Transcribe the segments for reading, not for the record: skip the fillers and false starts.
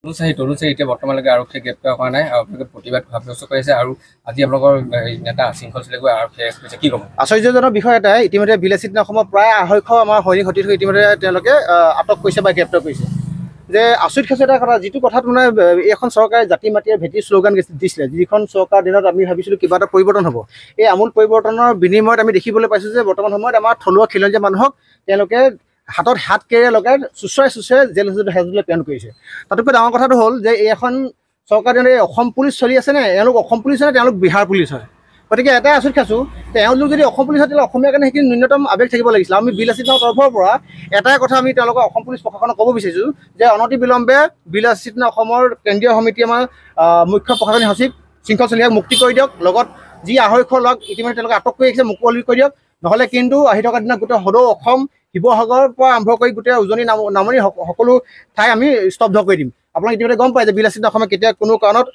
তৰুচাই এতিয়া বৰ্তমানলৈকে আৰক্ষীয়ে গ্ৰেপ্তাৰ কৰা নাই আৰু আপোনালোকে প্ৰতিবাদ সাব্যস্ত কৰিছে আৰু আজি আপোনালোকৰ নেতা শৃংখল চলিকৈ আৰক্ষীয়ে কৈছে কি ক'ব? আশ্চৰ্যজনক বিষয় এটাই ইতিমধ্যে বিলাসিত অসমৰ প্ৰায় 250 আমাৰ সৈনিক সতীৰ্থ ইতিমধ্যে তেওঁলোকে আটক কৰিছে বা গ্ৰেপ্তাৰ কৰিছে। যে আচৰিত হৈছে এটা কথা, যিটো কথাত মানে এখন চৰকাৰে জাতি মাটিৰ ভেটি শ্লোগান দিছিলে, যিখন চৰকাৰ দিনত আমি ভাবিছিলোঁ কিবা এটা পৰিৱৰ্তন হ'ব। এই আমূল পৰিৱৰ্তনৰ বিনিময়ত আমি দেখিবলৈ পাইছোঁ যে বৰ্তমান সময়ত আমাৰ থলুৱা খিলঞ্জীয়া মানুহক তেওঁলোকে হাতত হাত কেৰিয়াৰ লগাই চুচৰাই জেল হেজলৈ প্ৰেৰণ কৰিছে। তাতোকৈ ডাঙৰ কথাটো হ'ল যে এই এখন চৰকাৰ দিনত এই অসম পুলিচ চলি আছে নে, এওঁলোক অসম পুলিচ হয় নে তেওঁলোক বিহাৰ পুলিচ হয়? গতিকে এটাই আচৰিত খাইছোঁ, তেওঁলোক যদি অসম পুলিচ হয় তেতিয়াহ'লে অসমীয়াৰ কাৰণে সেইখিনি ন্যূনতম আৱেগ থাকিব লাগিছিলে। আমি বিলাসিতৰ তৰফৰ পৰা এটাই কথা আমি তেওঁলোকৰ অসম পুলিচ প্ৰশাসনক ক'ব বিচাৰিছোঁ যে অনতি বিলম্বে বিলাসিত অসমৰ কেন্দ্ৰীয় সমিতি আমাৰ মুখ্য প্ৰশাসনিক সচিব শৃংখল চলিহাক মুক্তি কৰি দিয়ক, লগত যি 250 লগ ইতিমধ্যে তেওঁলোকে আটক কৰি ৰাখিছে মুকলি কৰি দিয়ক, নহ'লে কিন্তু আহি থকা দিনত গোটেই সদৌ অসম শিৱসাগৰৰ পৰা আৰম্ভ কৰি গোটেই উজনি নামনি সকলো ঠাই আমি স্তব্ধ কৰি দিম। আপোনালোকে ইতিমধ্যে গম পায় যে বিলাসিত অসমে কেতিয়া কোনো কাৰণত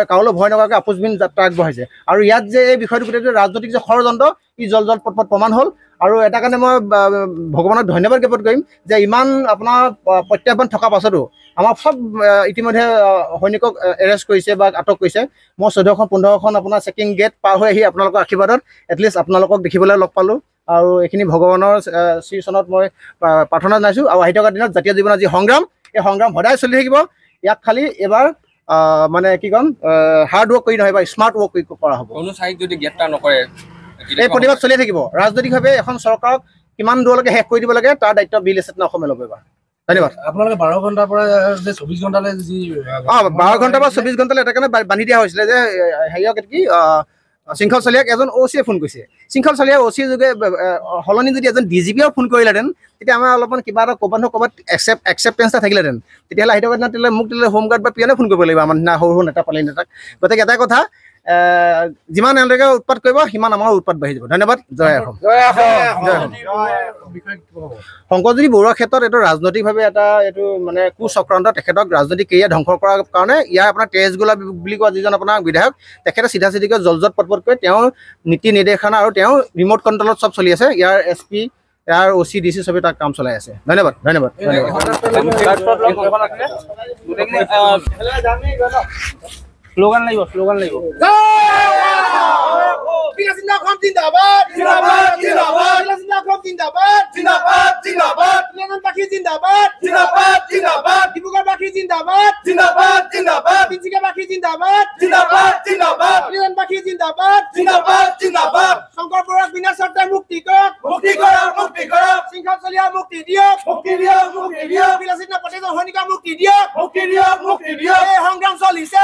কাৰোলৈ ভয় নকৰাকৈ আপোচবিহীন যাত্ৰা আগবঢ়াইছে। আৰু ইয়াত যে এই বিষয়টো গোটেইটো ৰাজনৈতিক যে ষড়যন্ত্ৰ ই জল পট প্ৰমাণ হ'ল। আৰু এটা কাৰণে মই ভগৱানক ধন্যবাদ জ্ঞাপন কৰিম যে ইমান আপোনাৰ প্ৰত্যাহ্বান থকাৰ পাছতো আমাৰ চব ইতিমধ্যে সৈনিকক এৰেষ্ট কৰিছে বা আটক কৰিছে। মই 14খন 15খন আপোনাৰ চেকিং গেট পাৰ হৈ আহি আপোনালোকৰ আশীৰ্বাদত এটলিষ্ট আপোনালোকক দেখিবলৈ লগ পালোঁ। আৰু এইখিনি ভগৱানৰ শ্ৰীচৰণত মই প্ৰাৰ্থনা জনাইছোঁ। আৰু আহি থকা দিনত জাতীয় জীৱনৰ যি সংগ্ৰাম, এই সংগ্ৰাম সদায় চলি থাকিব। ইয়াক খালি এবাৰ মানে কি ক'ম, হাৰ্ড ৱৰ্ক কৰি নহয় বা স্মাৰ্ট ৱৰ্ক কৰি কৰা হ'ব। তৰুচাইক যদি গ্ৰেপ্তাৰ নকৰে এই প্ৰতিবাদ চলিয়ে থাকিব। ৰাজনৈতিকভাৱে এখন চৰকাৰক কিমান দূৰলৈকে শেষ কৰি দিব লাগে তাৰ দায়িত্ব বিলাসিত অসমে ল'ব এবাৰ। ধন্যবাদ। আপোনালোকে 12 ঘণ্টাৰ পৰা যে 24 ঘণ্টালৈ যি 12 ঘণ্টা বা 24 ঘণ্টালৈ এটা কাৰণে বান্ধি দিয়া হৈছিলে যে হেৰিয়ক কি শৃংখল চলিহাক এজন OC-য়ে ফোন কৰিছে। শৃংখল চলিহাক OC যোগে সলনি যদি এজন DGP-য়েও ফোন কৰিলেহেঁতেন তেতিয়া আমাৰ অলপমান কিবা এটা ক'ৰবাত একচেপ্টেঞ্চ এটা থাকিলেহেঁতেন। তেতিয়াহ'লে আহি থকা দিনত মোক হোমগাৰ্ড বা পিয়নে ফোন কৰিব লাগিব আমাৰ নিচিনা সৰু নেতা পালি নেতাক। গতিকে এটাই কথা, যিমান এওঁলোকে উৎপাত কৰিব সিমান আমাৰো উৎপাত বাঢ়ি যাব। ধন্যবাদ। জয় অসম। শংকৰজ্যোতি বৰুৱাৰ ক্ষেত্ৰত এইটো ৰাজনৈতিকভাৱে এইটো মানে কুচক্ৰান্ত, তেখেতক ৰাজনৈতিক কেৰিয়াৰ ধ্বংস কৰাৰ কাৰণে ইয়াৰ আপোনাৰ তেজ গোলা বুলি কোৱা যিজন আপোনাৰ বিধায়ক, তেখেতে চিধাকৈ জলজত পটপটকৈ তেওঁৰ নীতি নিৰ্দেশনা আৰু তেওঁ ৰিম'ট কণ্ট্ৰলত চব চলি আছে। ইয়াৰ SP, ইয়াৰ OC, DC চবেই তাক কাম চলাই আছে। ধন্যবাদ। শ্লোগান লাগিব। বিলাসিত অসম জিন্দাবাদ, জিন্দাবাদ, জিন্দাবাদ। বিলাসিত অসম জিন্দাবাদ, জিন্দাবাদ, জিন্দাবাদ। বিলাসবাসী জিন্দাবাদ, জিন্দাবাদ, জিন্দাবাদ। ডিব্ৰুগড়বাসী জিন্দাবাদ, জিন্দাবাদ, জিন্দাবাদ। তিনিচুকীয়াবাসী জিন্দাবাদ, জিন্দাবাদ, জিন্দাবাদ। বিলাসবাসী জিন্দাবাদ, জিন্দাবাদ, জিন্দাবাদ। শংকৰ বৰুৱাক বিনা চৰ্তে মুক্তি কৰক, মুক্তি কৰক, মুক্তি কৰক। শৃংখল চলিহাক মুক্তি দিয়ক, মুক্তি দিয়ক, মুক্তি দিয়ক। বিলাসিত প্ৰতিজন সৈনিকক মুক্তি দিয়ক, মুক্তি দিয়ক, মুক্তি দিয়ক। এই সংগ্ৰাম চলিছে।